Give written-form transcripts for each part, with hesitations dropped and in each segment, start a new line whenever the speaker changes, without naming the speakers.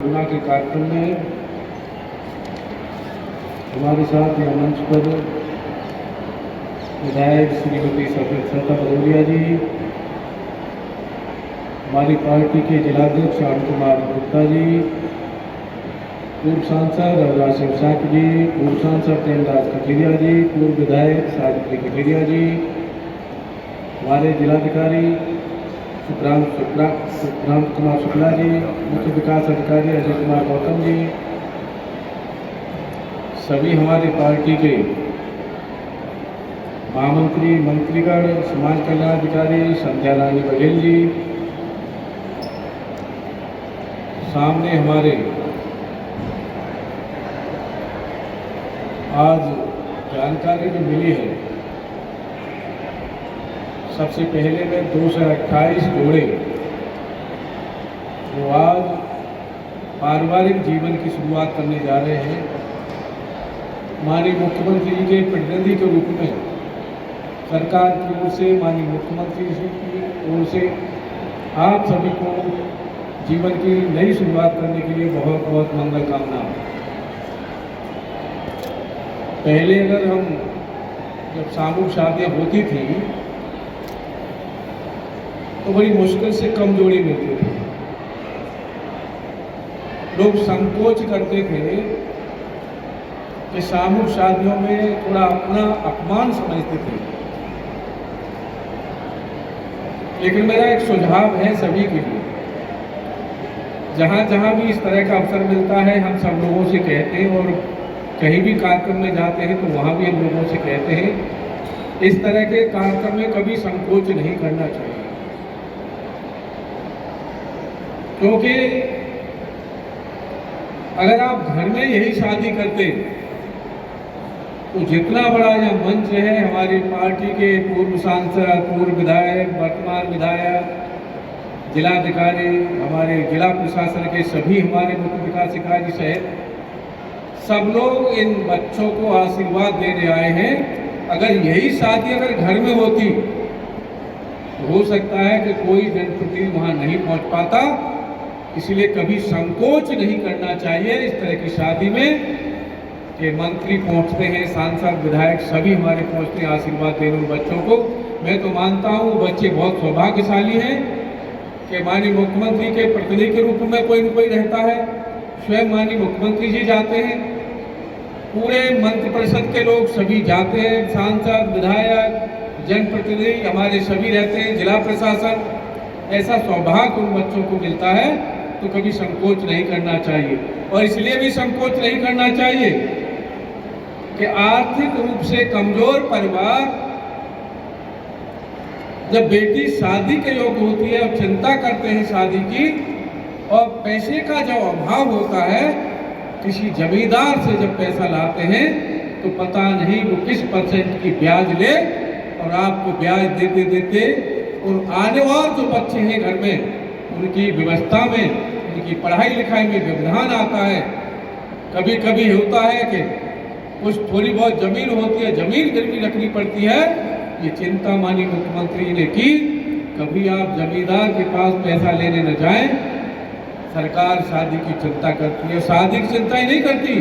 गुना के कार्यक्रम में हमारे साथ यह मंच पर विधायक श्रीमती सविता भदौरिया जी, हमारी पार्टी के जिलाध्यक्ष श्याम कुमार गुप्ता जी, पूर्व सांसद राशिव शाक जी, पूर्व सांसद प्रेमदास कठेरिया जी, पूर्व विधायक सावित्री कठेरिया जी, हमारे जिलाधिकारी सुप्रांत कुमार शुक्ला जी, मुख्य विकास अधिकारी अजय कुमार गौतम जी, सभी हमारी पार्टी के महामंत्री, मंत्रीगण, समाज कल्याण अधिकारी संध्या रानी बघेल जी, सामने हमारे आज जानकारी जो मिली है, सबसे पहले में 228 जोड़े वो आज पारिवारिक जीवन की शुरुआत करने जा रहे हैं। माननीय मुख्यमंत्री जी के प्रतिनिधि के रूप में सरकार की ओर से, माननीय मुख्यमंत्री जी की ओर से आप सभी को जीवन की नई शुरुआत करने के लिए बहुत बहुत मंगल कामना। पहले अगर हम जब सामूहिक शादियाँ होती थी तो बड़ी मुश्किल से कम जोड़ी मिलती थी। लोग संकोच करते थे कि सामूहिक शादियों में थोड़ा अपना अपमान समझते थे। लेकिन मेरा एक सुझाव है सभी के लिए, जहाँ जहाँ भी इस तरह का अवसर मिलता है हम सब लोगों से कहते हैं, और कहीं भी कार्यक्रम में जाते हैं तो वहाँ भी हम लोगों से कहते हैं, इस तरह के कार्यक्रम में कभी संकोच नहीं करना चाहिए। क्योंकि अगर आप घर में यही शादी करते तो जितना बड़ा यह मंच है, हमारी पार्टी के पूर्व सांसद, पूर्व विधायक, वर्तमान विधायक, जिलाधिकारी, हमारे जिला प्रशासन के सभी हमारे मुख्य विकास अधिकारी सहित सब लोग इन बच्चों को आशीर्वाद देने आए हैं। अगर यही शादी अगर घर में होती तो हो सकता है कि कोई जनप्रतिनिधि वहाँ नहीं पहुँच पाता। इसलिए कभी संकोच नहीं करना चाहिए इस तरह की शादी में कि मंत्री पहुंचते हैं, सांसद, विधायक सभी हमारे पहुंचते हैं आशीर्वाद देने बच्चों को। मैं तो मानता हूं बच्चे बहुत सौभाग्यशाली हैं कि माननीय मुख्यमंत्री के प्रतिनिधि के रूप में कोई न कोई रहता है। स्वयं माननीय मुख्यमंत्री जी जाते हैं, पूरे मंत्रिपरिषद के लोग सभी जाते हैं, सांसद, विधायक, जनप्रतिनिधि हमारे सभी रहते हैं, जिला प्रशासन। ऐसा सौभाग्य उन बच्चों को मिलता है तो कभी संकोच नहीं करना चाहिए। और इसलिए भी संकोच नहीं करना चाहिए कि आर्थिक रूप से कमजोर परिवार जब बेटी शादी के योग्य होती है और चिंता करते हैं शादी की, और पैसे का जब अभाव होता है, किसी जमींदार से जब पैसा लाते हैं तो पता नहीं वो किस % की ब्याज ले, और आपको ब्याज देते देते और आने वाले जो बच्चे हैं घर में उनकी व्यवस्था में, उनकी पढ़ाई लिखाई में व्यवधान आता है। कभी कभी होता है कि कुछ थोड़ी बहुत जमीन होती है, जमीन गिरवी रखनी पड़ती है। ये चिंता माननीय मुख्यमंत्री ने की, कभी आप जमींदार के पास पैसा लेने न जाएं। सरकार शादी की चिंता करती है, शादी की चिंता ही नहीं करती,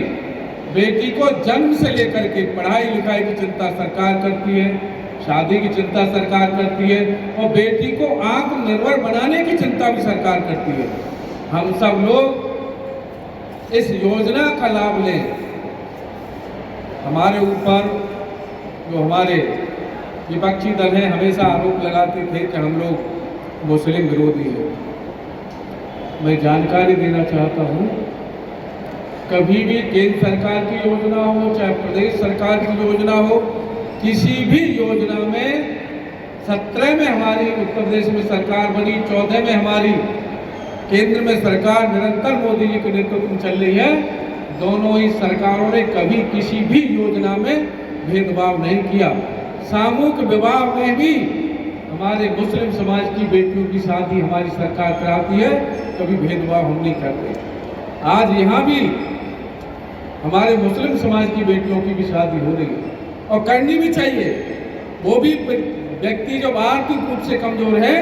बेटी को जन्म से लेकर के पढ़ाई लिखाई की चिंता सरकार करती है, शादी की चिंता सरकार करती है, और बेटी को आत्मनिर्भर बनाने की चिंता भी सरकार करती है। हम सब लोग इस योजना का लाभ लें। हमारे ऊपर जो हमारे विपक्षी दल हैं हमेशा आरोप लगाते थे कि हम लोग मुस्लिम विरोधी हैं। मैं जानकारी देना चाहता हूँ, कभी भी केंद्र सरकार की योजना हो चाहे प्रदेश सरकार की योजना हो, किसी भी योजना में 17 में हमारी उत्तर प्रदेश में सरकार बनी, 14 में हमारी केंद्र में सरकार निरंतर मोदी जी के नेतृत्व में चल रही है। दोनों ही सरकारों ने कभी किसी भी योजना में भेदभाव नहीं किया। सामूहिक विवाह में भी हमारे मुस्लिम समाज की बेटियों की शादी हमारी सरकार कराती है, कभी भेदभाव हम नहीं करते। आज यहाँ भी हमारे मुस्लिम समाज की बेटियों की भी शादी हो रही है और करनी भी चाहिए। वो भी व्यक्ति जब आर्थिक रूप से कमजोर है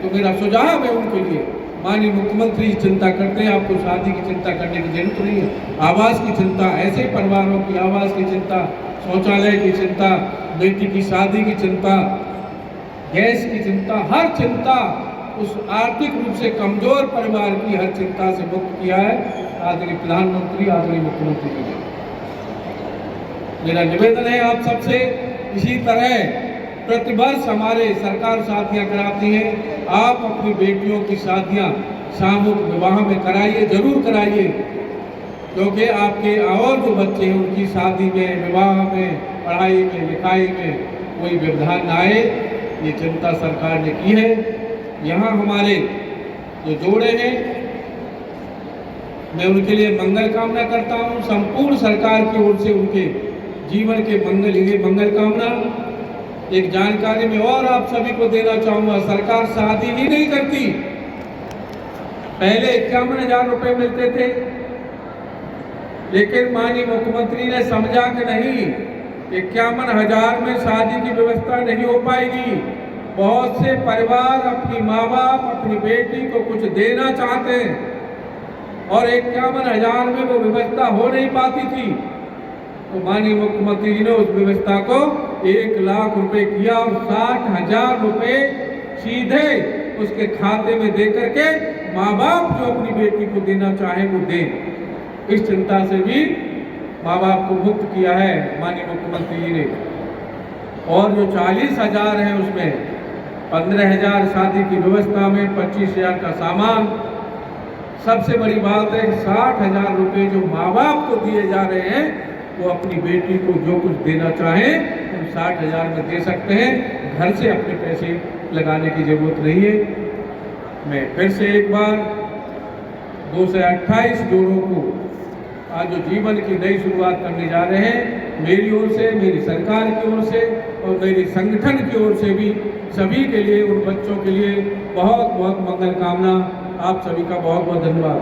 तो मेरा सुझाव है उनके लिए माननीय मुख्यमंत्री की चिंता करते हैं, आपको शादी की चिंता करने की जरूरत नहीं है। आवास की चिंता, ऐसे परिवारों की आवास की चिंता, शौचालय की चिंता, बेटी की शादी की चिंता, गैस की चिंता, हर चिंता उस आर्थिक रूप से कमजोर परिवार की हर चिंता से मुक्त किया है आदरणीय प्रधानमंत्री, आदरणीय मुख्यमंत्री जी ने। मेरा निवेदन है आप सबसे, इसी तरह प्रतिवर्ष हमारे सरकार शादियां कराती है, आप अपनी बेटियों की शादियां सामूहिक विवाह में कराइए, जरूर कराइए, क्योंकि आपके और जो बच्चे हैं उनकी शादी में, विवाह में, पढ़ाई में, लिखाई में कोई व्यवधान न आए, ये चिंता सरकार ने की है। यहाँ हमारे जो जोड़े हैं, मैं उनके लिए मंगल कामना करता हूँ, संपूर्ण सरकार की ओर से उनके जीवन के मंगल लिए मंगल कामना। एक जानकारी में और आप सभी को देना चाहूंगा, सरकार शादी ही नहीं करती। पहले 51,000 रुपए मिलते थे, लेकिन माननीय मुख्यमंत्री ने समझा कि नहीं, 51,000 में शादी की व्यवस्था नहीं हो पाएगी। बहुत से परिवार अपनी माँ बाप, अपनी बेटी को कुछ देना चाहते हैं और 51,000 में वो व्यवस्था हो नहीं पाती थी, तो माननीय मुख्यमंत्री जी ने उस व्यवस्था को 1 लाख रुपए किया और 60,000 रुपए सीधे उसके खाते में दे करके माँ बाप जो अपनी बेटी को देना चाहे वो दें। इस चिंता से भी माँ बाप को मुक्त किया है माननीय मुख्यमंत्री जी ने। और जो 40,000 है उसमें 15,000 शादी की व्यवस्था में, 25,000 का सामान। सबसे बड़ी बात है 60,000 रुपए जो माँ बाप को दिए जा रहे हैं, वो अपनी बेटी को जो कुछ देना चाहें उन 60,000 में दे सकते हैं, घर से अपने पैसे लगाने की जरूरत नहीं है। मैं फिर से एक बार 2 से 28 जोड़ों को आज जो जीवन की नई शुरुआत करने जा रहे हैं, मेरी ओर से, मेरी सरकार की ओर से और मेरी संगठन की ओर से भी सभी के लिए, उन बच्चों के लिए बहुत बहुत मंगल कामना। आप सभी का बहुत बहुत धन्यवाद।